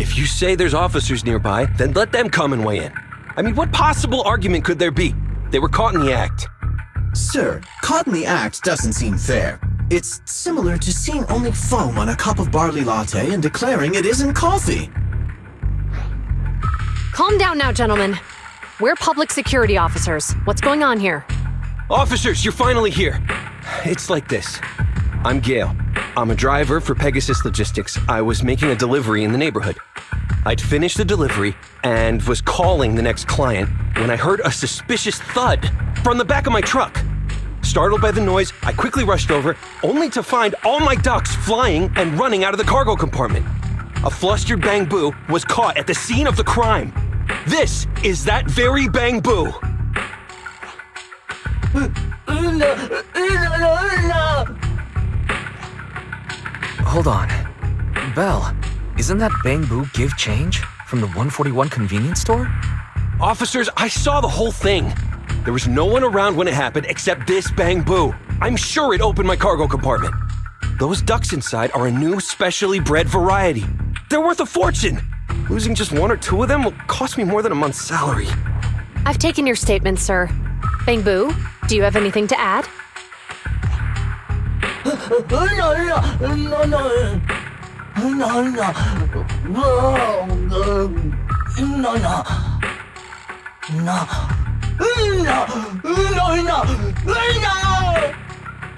If you say there's officers nearby, then let them come and weigh in. I mean, what possible argument could there be? They were caught in the act. Sir, caught in the act doesn't seem fair. It's similar to seeing only foam on a cup of barley latte and declaring it isn't coffee. Calm down now, gentlemen. We're public security officers. What's going on here? Officers, you're finally here. It's like this. I'm Gail. I'm a driver for Pegasus Logistics. I was making a delivery in the neighborhood. I'd finished the delivery and was calling the next client when I heard a suspicious thud from the back of my truck. Startled by the noise, I quickly rushed over, only to find all my ducks flying and running out of the cargo compartment. A flustered Bang Boo was caught at the scene of the crime. This is that very Bang Boo. Hold on. Belle, isn't that Bang Boo give change from the 141 convenience store? Officers, I saw the whole thing. There was no one around when it happened except this Bang Boo. I'm sure it opened my cargo compartment. Those ducks inside are a new specially bred variety. They're worth a fortune. Losing just one or two of them will cost me more than a month's salary. I've taken your statement, sir. Bang Boo, do you have anything to add?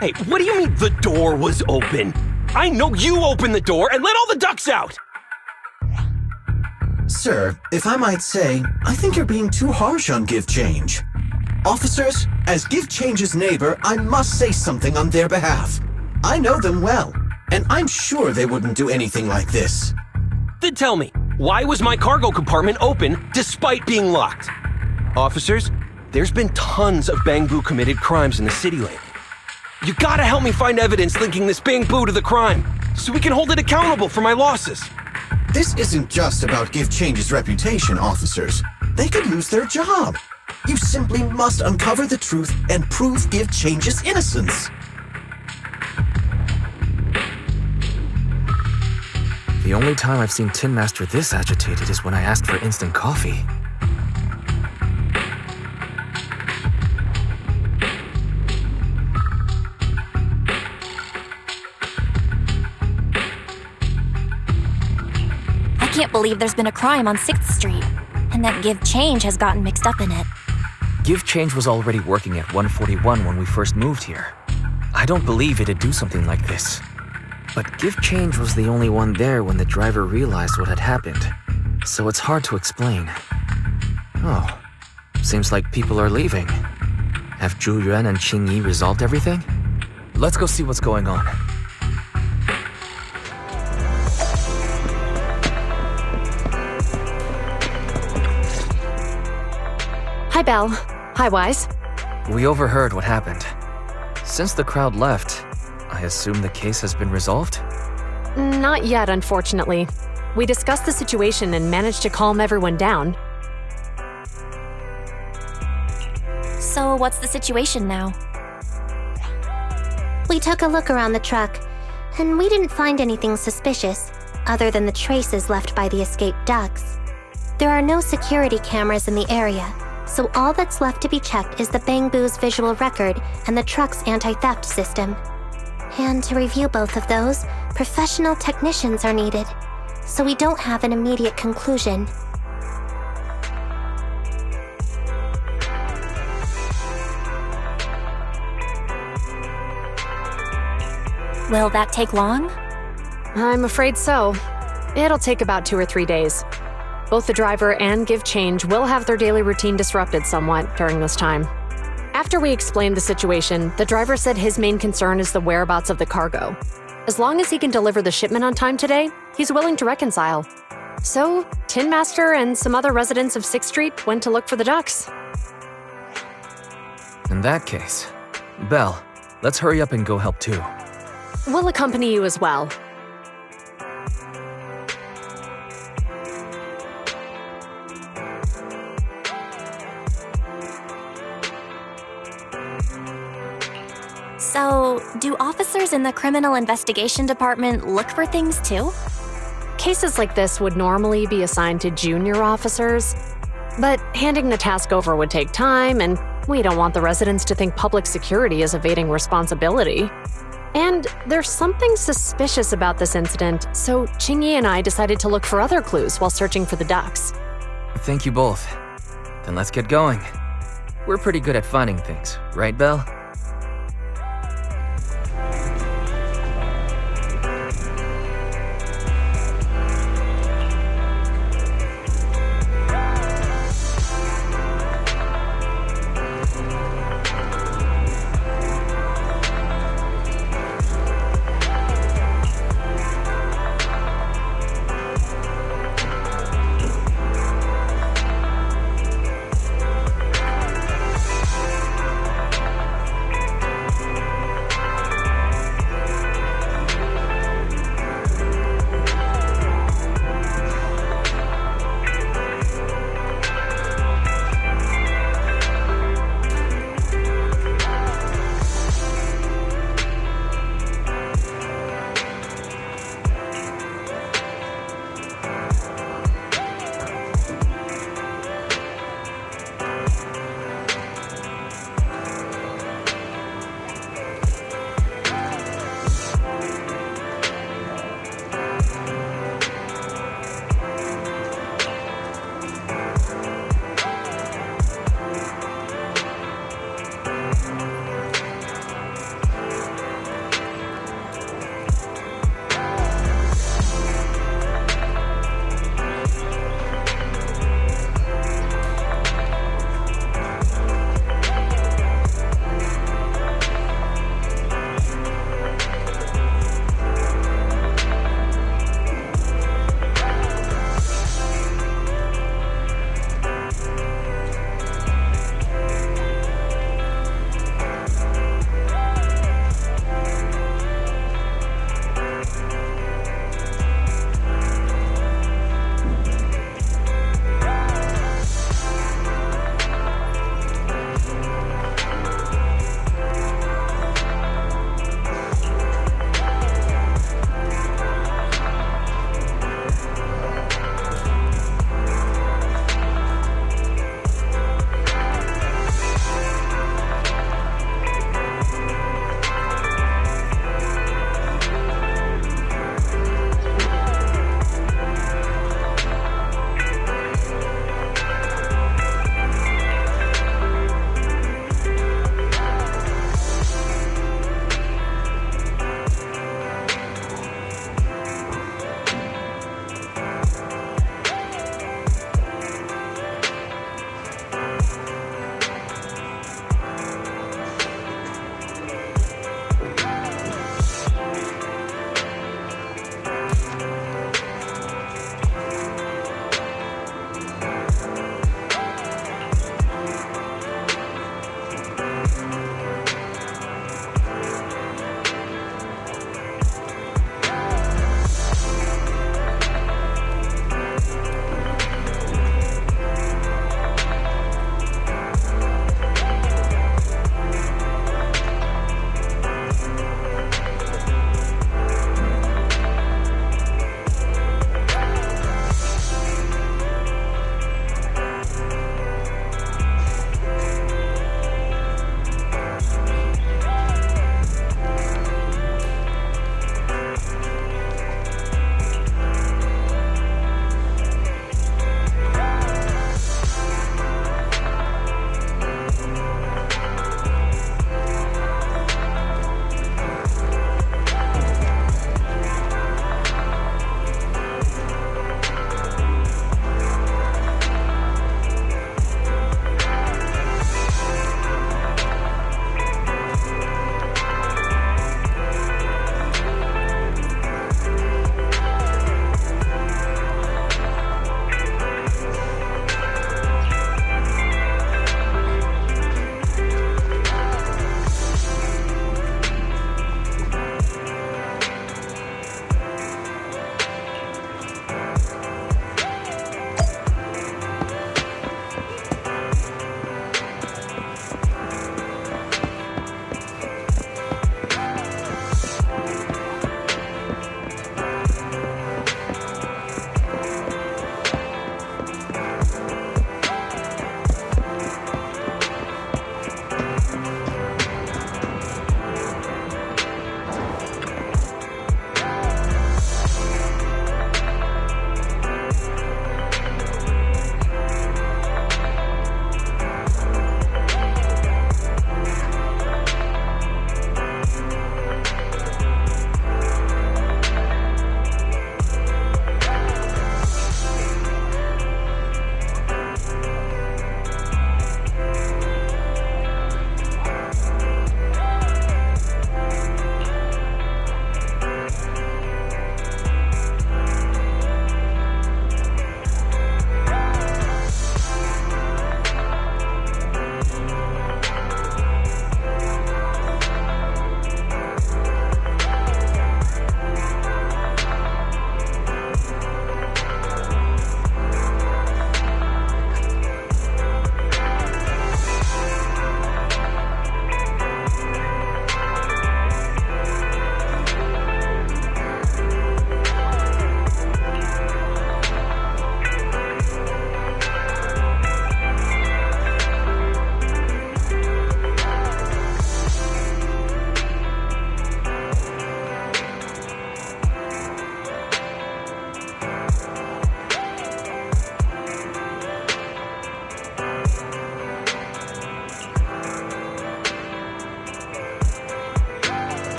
Hey, what do you mean the door was open? I know you opened the door and let all the ducks out! Sir, if I might say, I think you're being too harsh on Give Change. Officers, as Give Change's neighbor, I must say something on their behalf. I know them well, and I'm sure they wouldn't do anything like this. Then tell me, why was my cargo compartment open despite being locked? Officers, there's been tons of Bang Boo committed crimes in the city lately. You gotta help me find evidence linking this Bang Boo to the crime, so we can hold it accountable for my losses. This isn't just about Give Change's reputation, officers. They could lose their job. You simply must uncover the truth and prove Give Change's innocence. The only time I've seen Tin Master this agitated is when I asked for instant coffee. I can't believe there's been a crime on 6th Street, and that Give Change has gotten mixed up in it. Give Change was already working at 141 when we first moved here. I don't believe it'd do something like this. But Give Change was the only one there when the driver realized what had happened, so it's hard to explain. Oh, seems like people are leaving. Have Zhu Yuan and Qing Yi resolved everything? Let's go see what's going on. Hi, Belle. Hi, Wise. We overheard what happened. Since the crowd left, I assume the case has been resolved? Not yet, unfortunately. We discussed the situation and managed to calm everyone down. So what's the situation now? We took a look around the truck, and we didn't find anything suspicious, other than the traces left by the escaped ducks. There are no security cameras in the area, so all that's left to be checked is the Bang Boo's visual record and the truck's anti-theft system. And to review both of those, professional technicians are needed, so we don't have an immediate conclusion. Will that take long? I'm afraid so. It'll take about 2 or 3 days. Both the driver and Give Change will have their daily routine disrupted somewhat during this time. After we explained the situation, the driver said his main concern is the whereabouts of the cargo. As long as he can deliver the shipment on time today, he's willing to reconcile. So, Tin Master and some other residents of 6th Street went to look for the ducks. In that case, Belle, let's hurry up and go help too. We'll accompany you as well. So, do officers in the Criminal Investigation Department look for things too? Cases like this would normally be assigned to junior officers, but handing the task over would take time, and we don't want the residents to think public security is evading responsibility. And there's something suspicious about this incident, so Qingyi and I decided to look for other clues while searching for the ducks. Thank you both. Then let's get going. We're pretty good at finding things, right, Belle?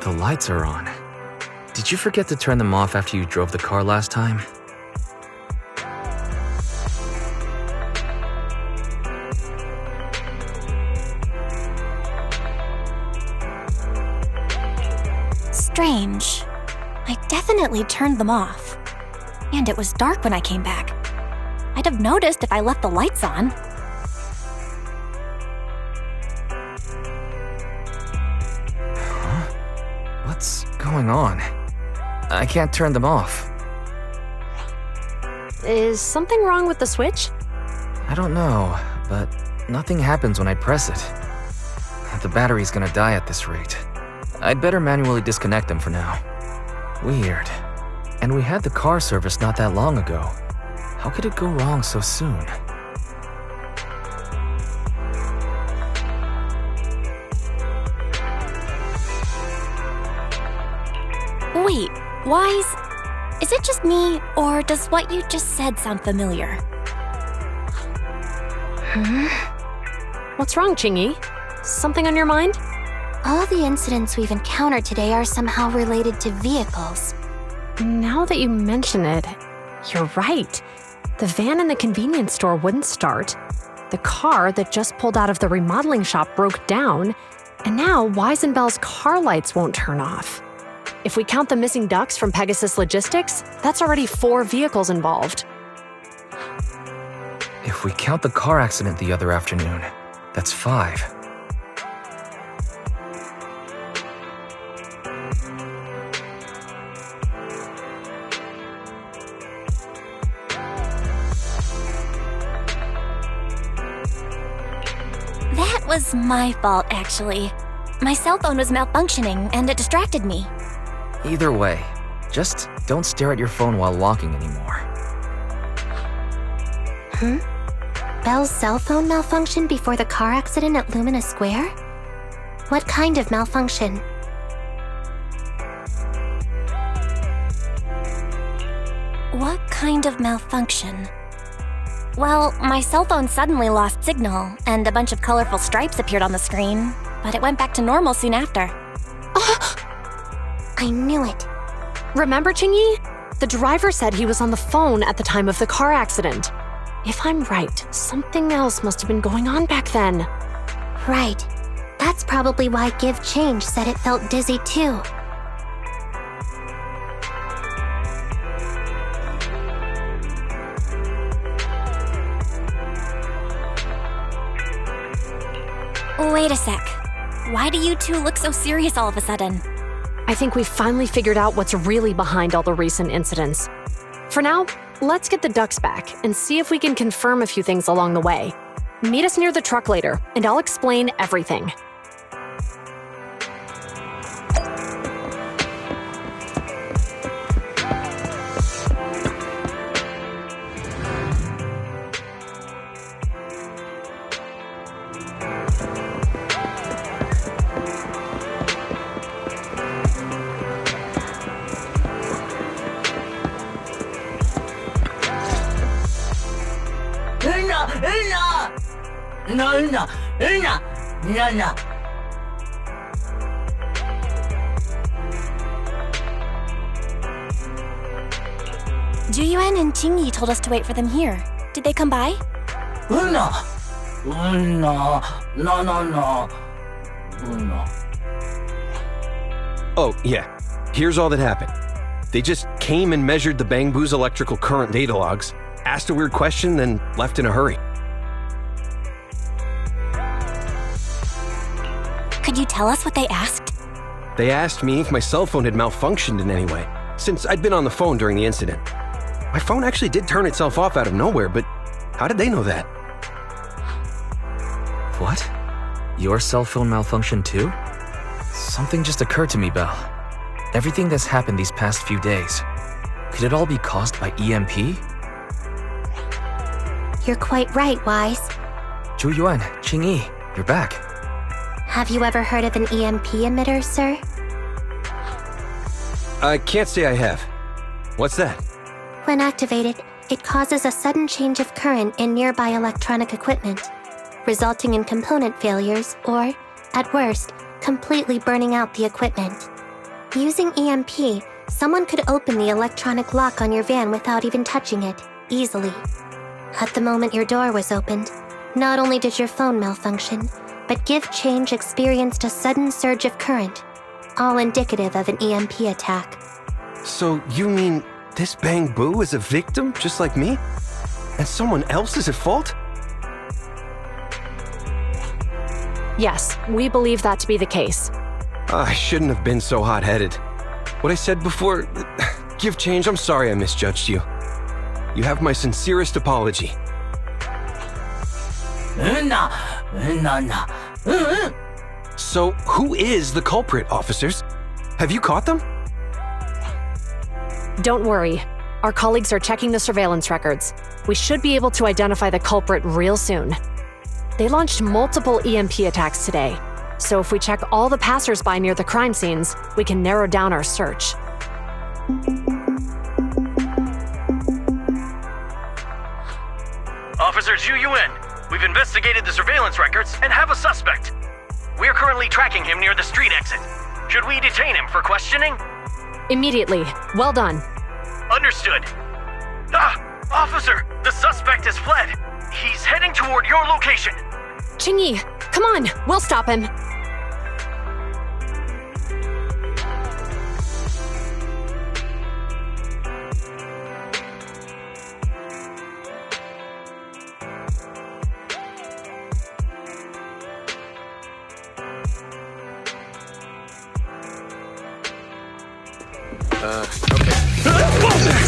The lights are on. Did you forget to turn them off after you drove the car last time? Strange. I definitely turned them off. And it was dark when I came back. I'd have noticed if I left the lights on. What's going on? I can't turn them off. Is something wrong with the switch? I don't know, but nothing happens when I press it. The battery's gonna die at this rate. I'd better manually disconnect them for now. Weird. And we had the car serviced not that long ago. How could it go wrong so soon? Wait, Wise? Is it just me, or does what you just said sound familiar? What's wrong, Qingyi? Something on your mind? All the incidents we've encountered today are somehow related to vehicles. Now that you mention it, you're right. The van in the convenience store wouldn't start. The car that just pulled out of the remodeling shop broke down. And now Wise and Bell's car lights won't turn off. If we count the missing ducks from Pegasus Logistics, that's already 4 vehicles involved. If we count the car accident the other afternoon, that's 5. That was my fault, actually. My cell phone was malfunctioning, and it distracted me. Either way, just don't stare at your phone while walking anymore. Bell's cell phone malfunctioned before the car accident at Lumina Square? What kind of malfunction? What kind of malfunction? Well, my cell phone suddenly lost signal, and a bunch of colorful stripes appeared on the screen, but it went back to normal soon after. I knew it. Remember, Qingyi? The driver said he was on the phone at the time of the car accident. If I'm right, something else must have been going on back then. Right. That's probably why Give Change said it felt dizzy too. Wait a sec. Why do you two look so serious all of a sudden? I think we've finally figured out what's really behind all the recent incidents. For now, let's get the ducks back and see if we can confirm a few things along the way. Meet us near the truck later, and I'll explain everything. Juyuan and Qingyi told us to wait for them here. Did they come by? No. Oh, yeah. Here's all that happened. They just came and measured the Bangbu's electrical current data logs, asked a weird question, then left in a hurry. Could you tell us what they asked? They asked me if my cell phone had malfunctioned in any way, since I'd been on the phone during the incident. My phone actually did turn itself off out of nowhere, but how did they know that? What? Your cell phone malfunctioned too? Something just occurred to me, Belle. Everything that's happened these past few days, could it all be caused by EMP? You're quite right, Wise. Juyuan, Qingyi, you're back. Have you ever heard of an EMP emitter, sir? I can't say I have. What's that? When activated, it causes a sudden change of current in nearby electronic equipment, resulting in component failures or, at worst, completely burning out the equipment. Using EMP, someone could open the electronic lock on your van without even touching it, easily. At the moment your door was opened, not only did your phone malfunction, but Give Change experienced a sudden surge of current, all indicative of an EMP attack. So you mean this Bang Boo is a victim just like me? And someone else is at fault? Yes, we believe that to be the case. I shouldn't have been so hot-headed. What I said before, Give Change, I'm sorry I misjudged you. You have my sincerest apology. So, who is the culprit, officers? Have you caught them? Don't worry. Our colleagues are checking the surveillance records. We should be able to identify the culprit real soon. They launched multiple EMP attacks today, so if we check all the passers-by near the crime scenes, we can narrow down our search. Officer Zhu Yuan, we've investigated the surveillance records and have a suspect. We are currently tracking him near the street exit. Should we detain him for questioning? Immediately. Well done. Understood. Officer, the suspect has fled. He's heading toward your location. Qingyi, come on, we'll stop him.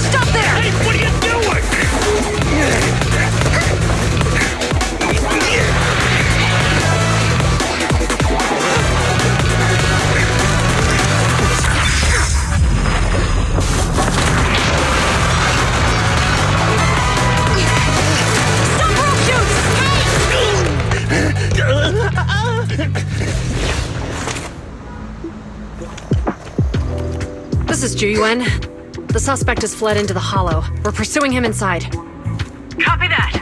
Stop there! Hey, what are you doing? This is Zhu Yuan. The suspect has fled into the hollow. We're pursuing him inside. Copy that.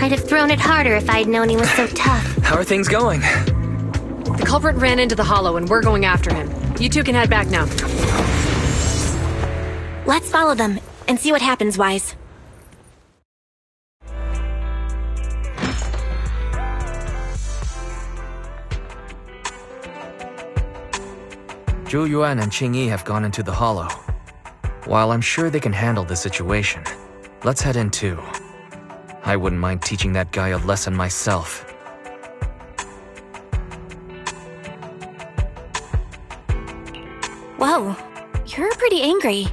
I'd have thrown it harder if I'd known he was so tough. How are things going? The culprit ran into the hollow and we're going after him. You two can head back now. Let's follow them and see what happens, Wise. Zhu Yuan and Qingyi have gone into the hollow. While I'm sure they can handle the situation, let's head in too. I wouldn't mind teaching that guy a lesson myself. Whoa, you're pretty angry.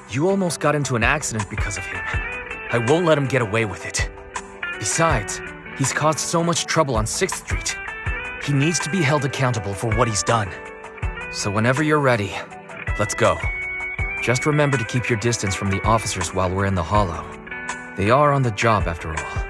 You almost got into an accident because of him. I won't let him get away with it. Besides, he's caused so much trouble on 6th Street. He needs to be held accountable for what he's done. So whenever you're ready, let's go. Just remember to keep your distance from the officers while we're in the hollow. They are on the job after all.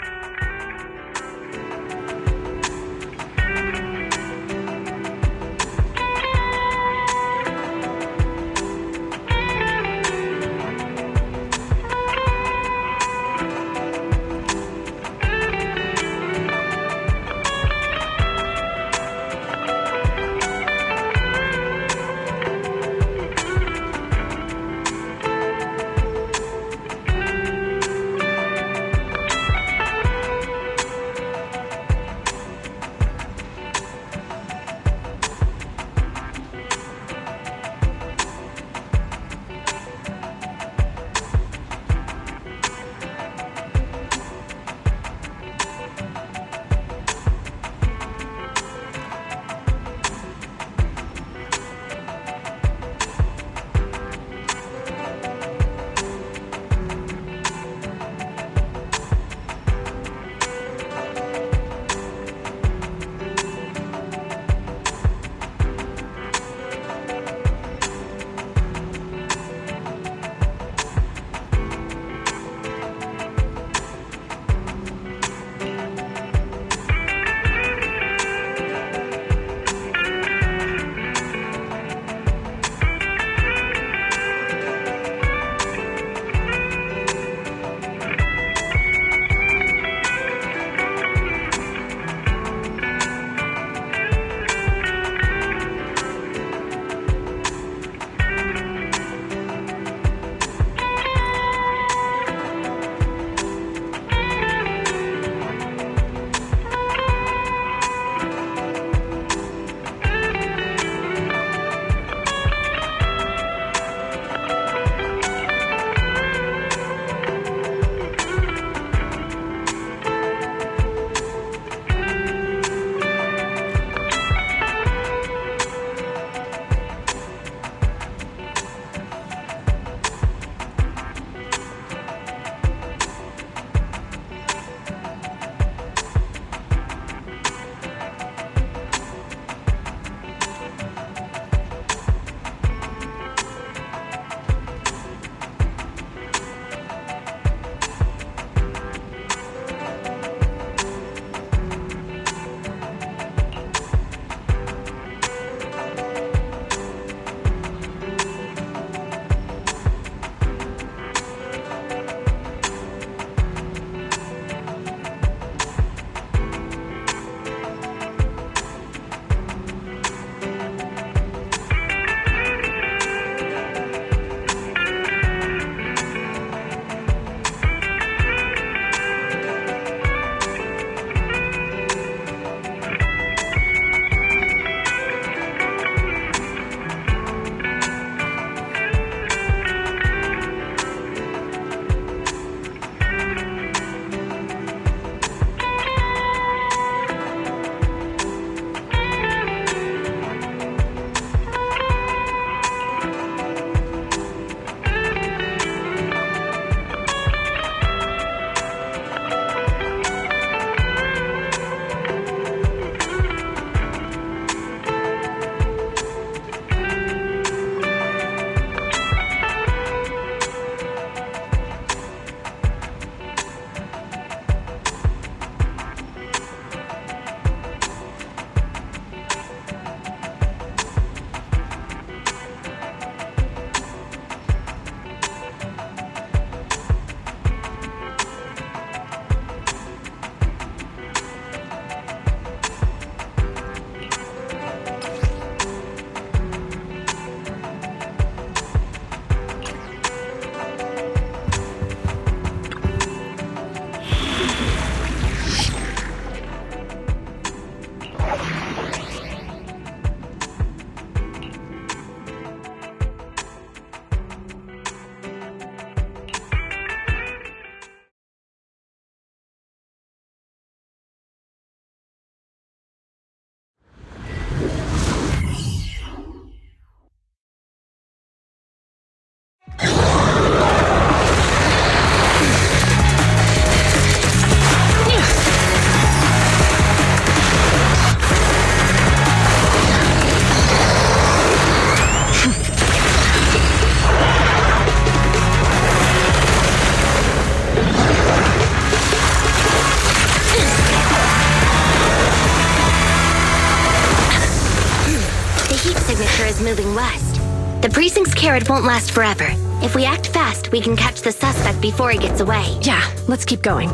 moving west. The precinct's carrot won't last forever. If we act fast, we can catch the suspect before he gets away. Yeah, let's keep going.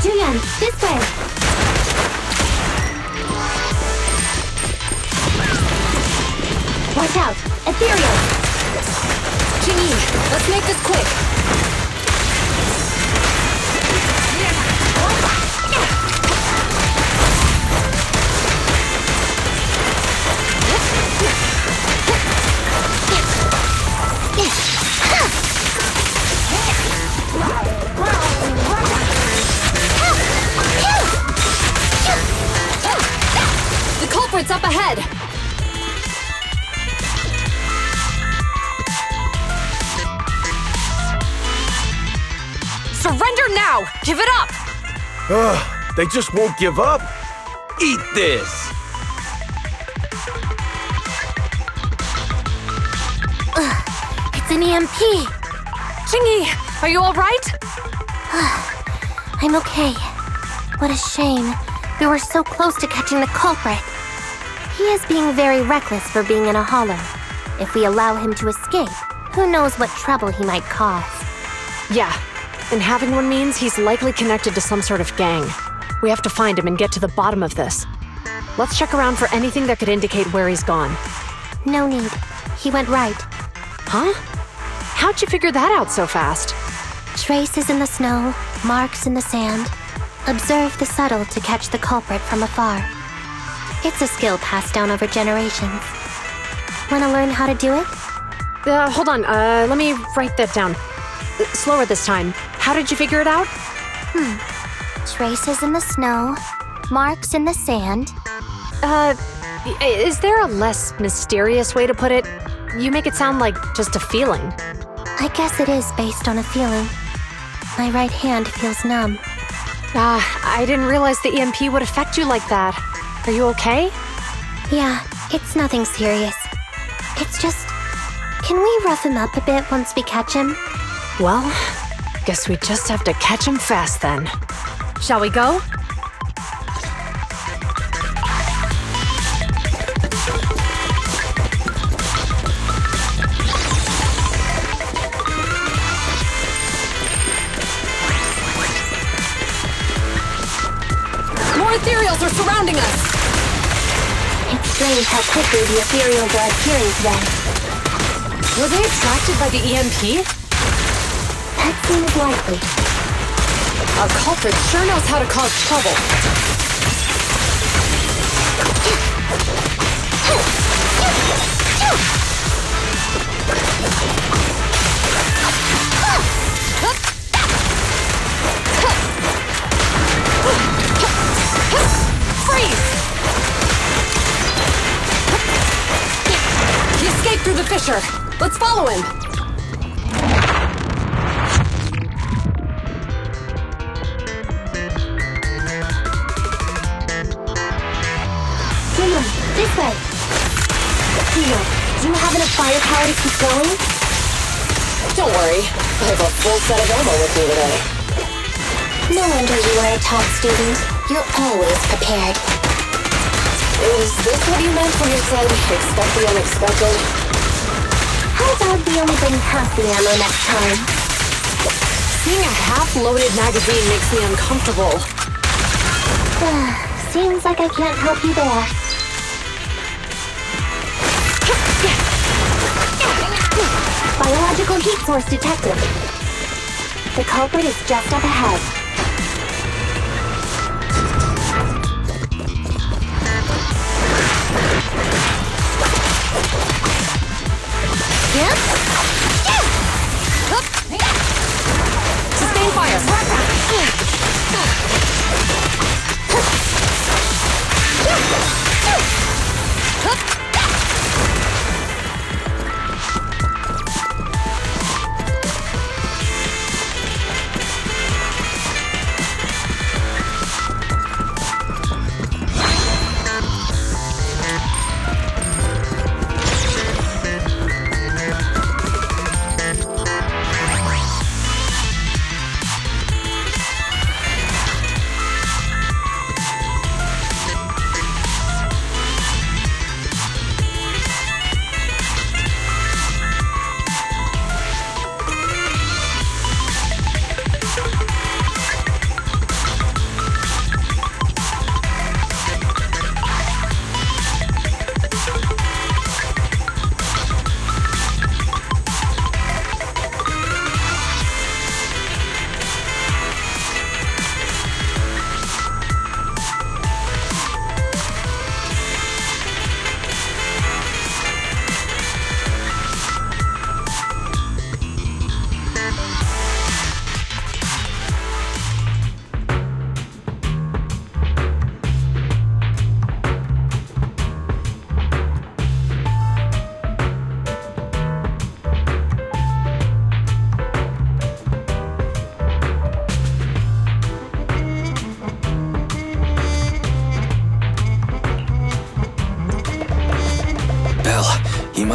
Julian, this way! Watch out! Ethereal! Jingy, let's make this quick. The culprit's up ahead. Surrender now! Give it up! Ugh, they just won't give up. Eat this! It's an EMP! Jingy, are you alright? I'm okay. What a shame. We were so close to catching the culprit. He is being very reckless for being in a hollow. If we allow him to escape, who knows what trouble he might cause. Yeah, and having one means he's likely connected to some sort of gang. We have to find him and get to the bottom of this. Let's check around for anything that could indicate where he's gone. No need. He went right. Huh? How'd you figure that out so fast? Traces in the snow, marks in the sand. Observe the subtle to catch the culprit from afar. It's a skill passed down over generations. Want to learn how to do it? Hold on, let me write that down. Slower this time. How did you figure it out? Traces in the snow, marks in the sand. Is there a less mysterious way to put it? You make it sound like just a feeling. I guess it is based on a feeling. My right hand feels numb. I didn't realize the EMP would affect you like that. Are you okay? Yeah, it's nothing serious. It's just... Can we rough him up a bit once we catch him? Well, guess we just have to catch him fast then. Shall we go? More ethereals are surrounding us! It's strange how quickly the ethereals are appearing to them. Were they attracted by the EMP? That seems likely. Our culprit sure knows how to cause trouble. Freeze! He escaped through the fissure. Let's follow him. This way. Tina, do you have enough firepower to keep going? Don't worry. I have a full set of ammo with me today. No wonder you are a top student. You're always prepared. Is this what you meant when you said expect the unexpected? How about we only bring half the ammo next time? Seeing a half-loaded magazine makes me uncomfortable. Seems like I can't help you there. Biological heat source detected. The culprit is just up ahead. Yep. Sustain fire!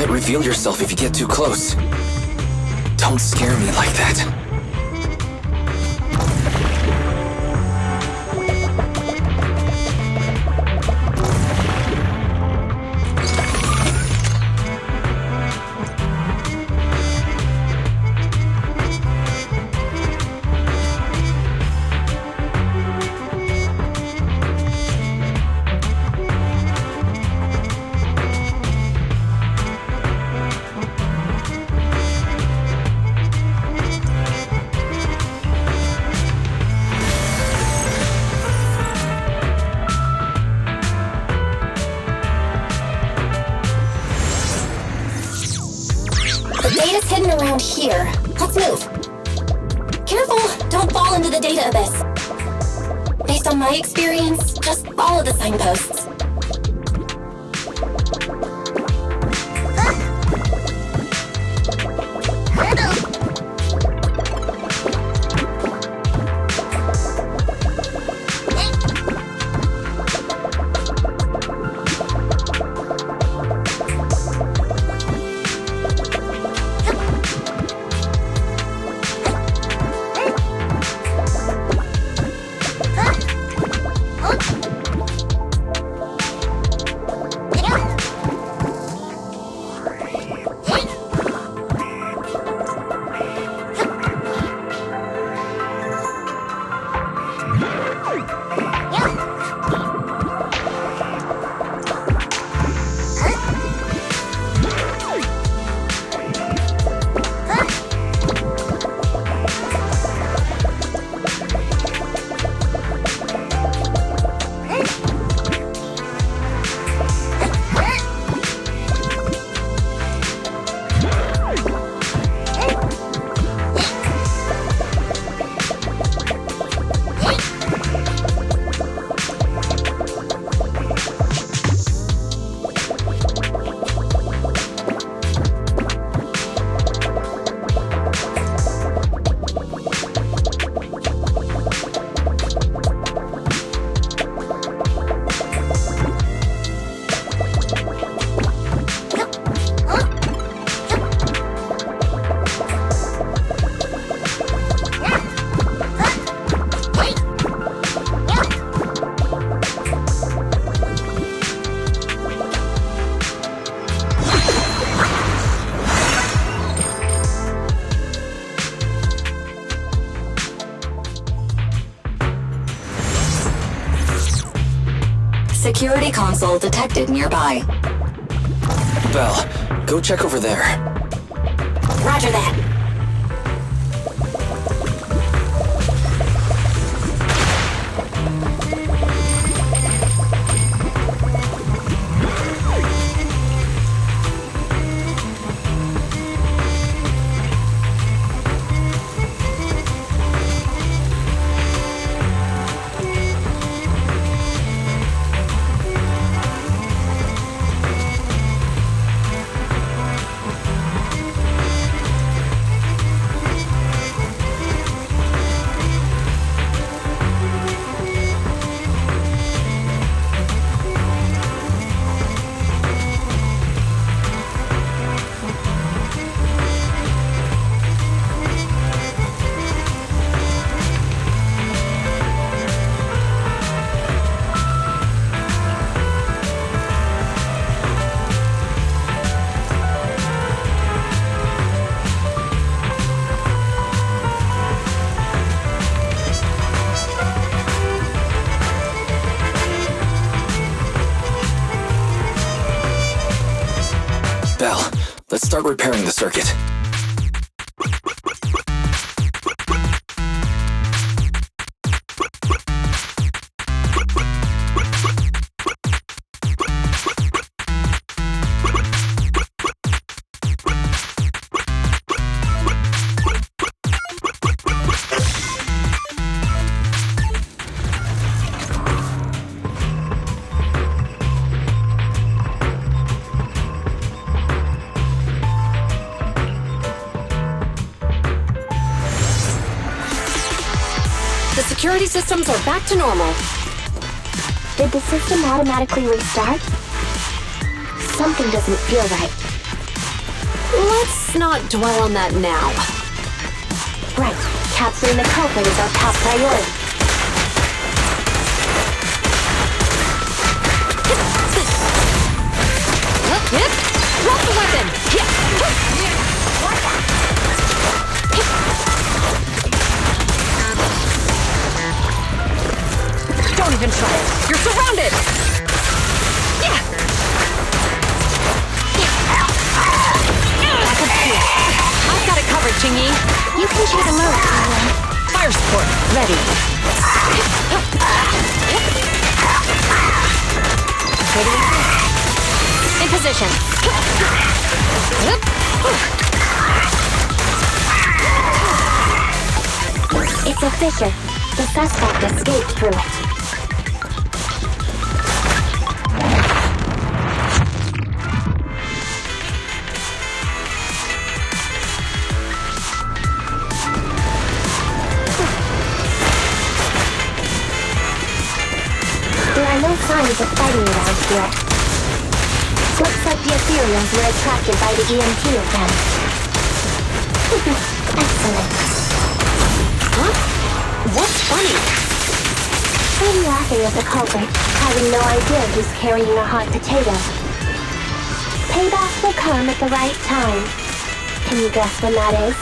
might reveal yourself if you get too close. Don't scare me like that. Around here. Let's move. Careful! Don't fall into the data abyss. Based on my experience, just follow the signposts. Security console detected nearby. Belle, go check over there. Roger that. Belle, let's start repairing the circuit. The security systems are back to normal. Did the system automatically restart? Something doesn't feel right. Let's not dwell on that now. Right. Capturing the culprit is our top priority. Drop the weapon! Don't even try it. You're surrounded! I've got it covered, Chingy. You can choose a mode, Tyler. Fire support, ready. In position. It's a fissure. The suspect escaped through it. There are no signs of fighting around here. Looks like the Ethereals were attracted by the EMP again. Excellent. Huh? What's funny? I'm laughing at the culprit, having no idea who's carrying a hot potato. Payback will come at the right time. Can you guess when that is?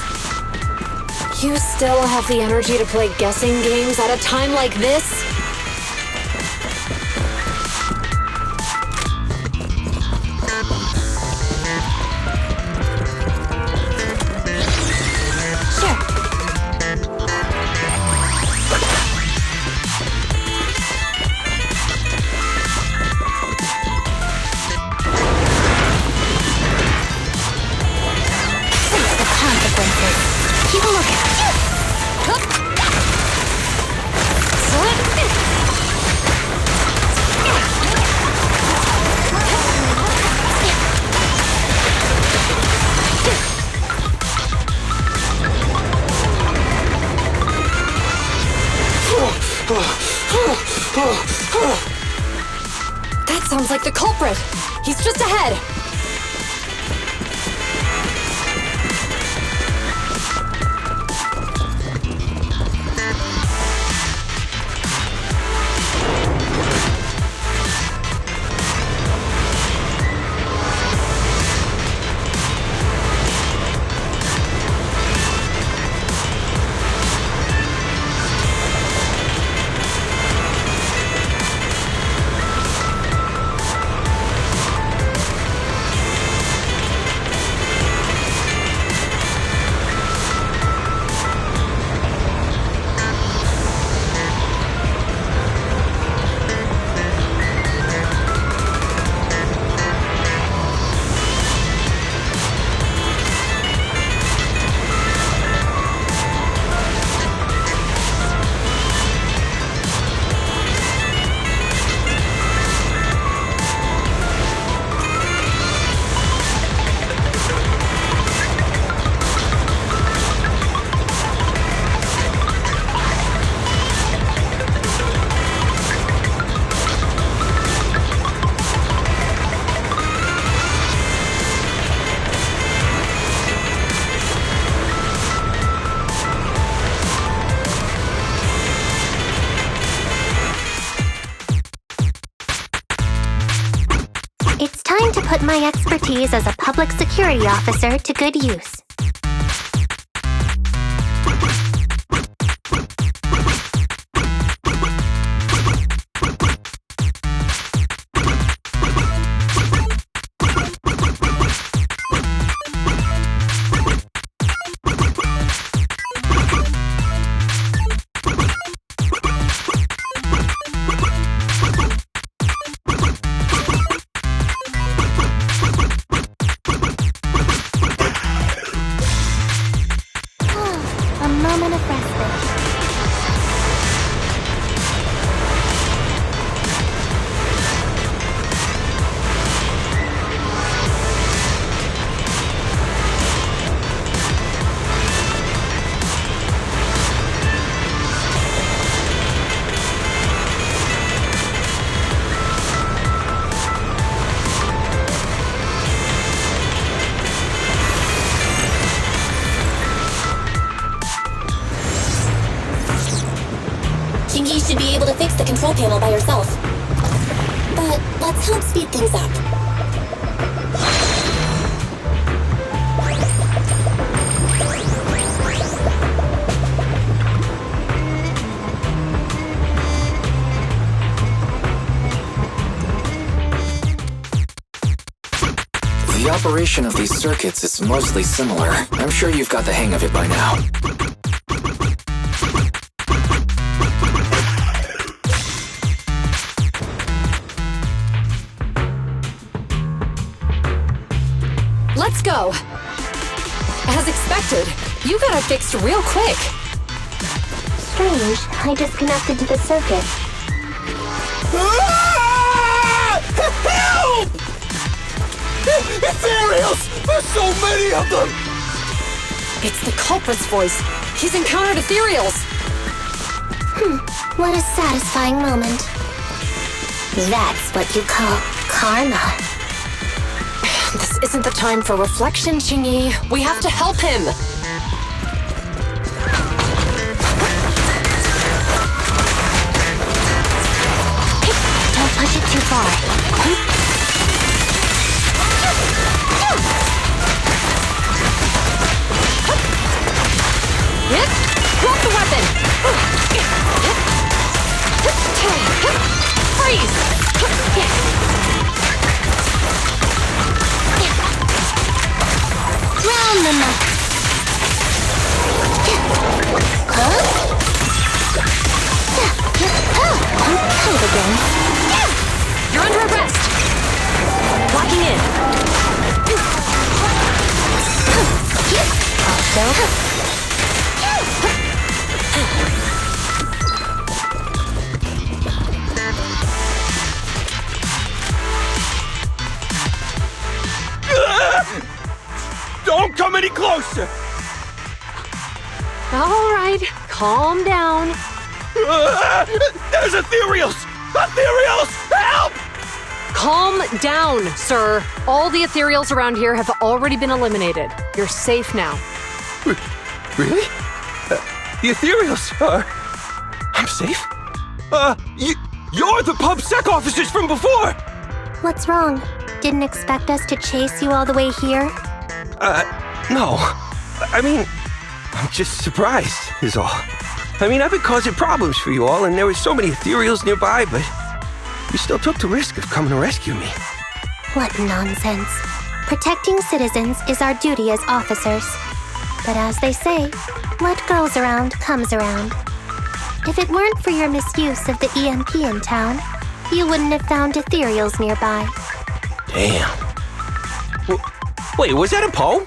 You still have the energy to play guessing games at a time like this? That sounds like the culprit. He's just ahead. It's time to put my expertise as a public security officer to good use. A moment of respite. should be able to fix the control panel by yourself. But let's help speed things up. The operation of these circuits is mostly similar. I'm sure you've got the hang of it by now. Let's go. As expected, you got it fixed real quick. Strange, I disconnected to the circuit. Help! Ethereals! There's so many of them! It's the culprit's voice. He's encountered ethereals. What a satisfying moment. That's what you call karma. This isn't the time for reflection, Chingy. We have to help him. Don't push it too far. Drop the weapon! Freeze! Round them up. Okay again. You're under arrest! Locking in. Also, Don't come any closer! All right, calm down. There's ethereals! Ethereals! Help! Calm down, sir. All the ethereals around here have already been eliminated. You're safe now. Really? The ethereals are... I'm safe? You're the PubSec officers from before! what's wrong? Didn't expect us to chase you all the way here? No. I mean, I'm just surprised, is all. I mean, I've been causing problems for you all, and there were so many ethereals nearby, but you still took the risk of coming to rescue me. What nonsense. Protecting citizens is our duty as officers. But as they say, what goes around comes around. If it weren't for your misuse of the EMP in town, you wouldn't have found ethereals nearby. Damn. Wait, was that a poem?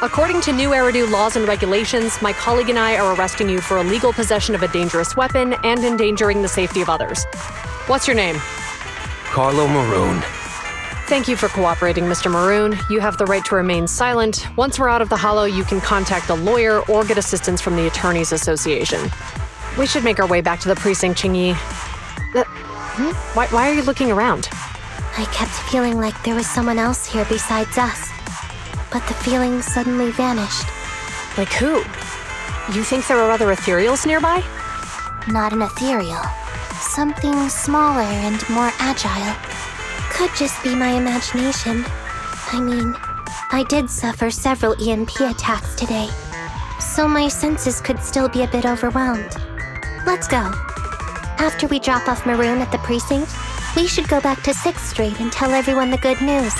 According to new Eridu laws and regulations, my colleague and I are arresting you for illegal possession of a dangerous weapon and endangering the safety of others. What's your name? Carlo Maroon. Thank you for cooperating, Mr. Maroon. You have the right to remain silent. Once we're out of the hollow, you can contact a lawyer or get assistance from the Attorneys Association. We should make our way back to the precinct, Chingy. Why are you looking around? I kept feeling like there was someone else here besides us. But the feeling suddenly vanished. Like who? You think there are other ethereals nearby? Not an ethereal. Something smaller and more agile. Could just be my imagination. I mean, I did suffer several EMP attacks today, so my senses could still be a bit overwhelmed. Let's go. After we drop off Maroon at the precinct, we should go back to 6th Street and tell everyone the good news.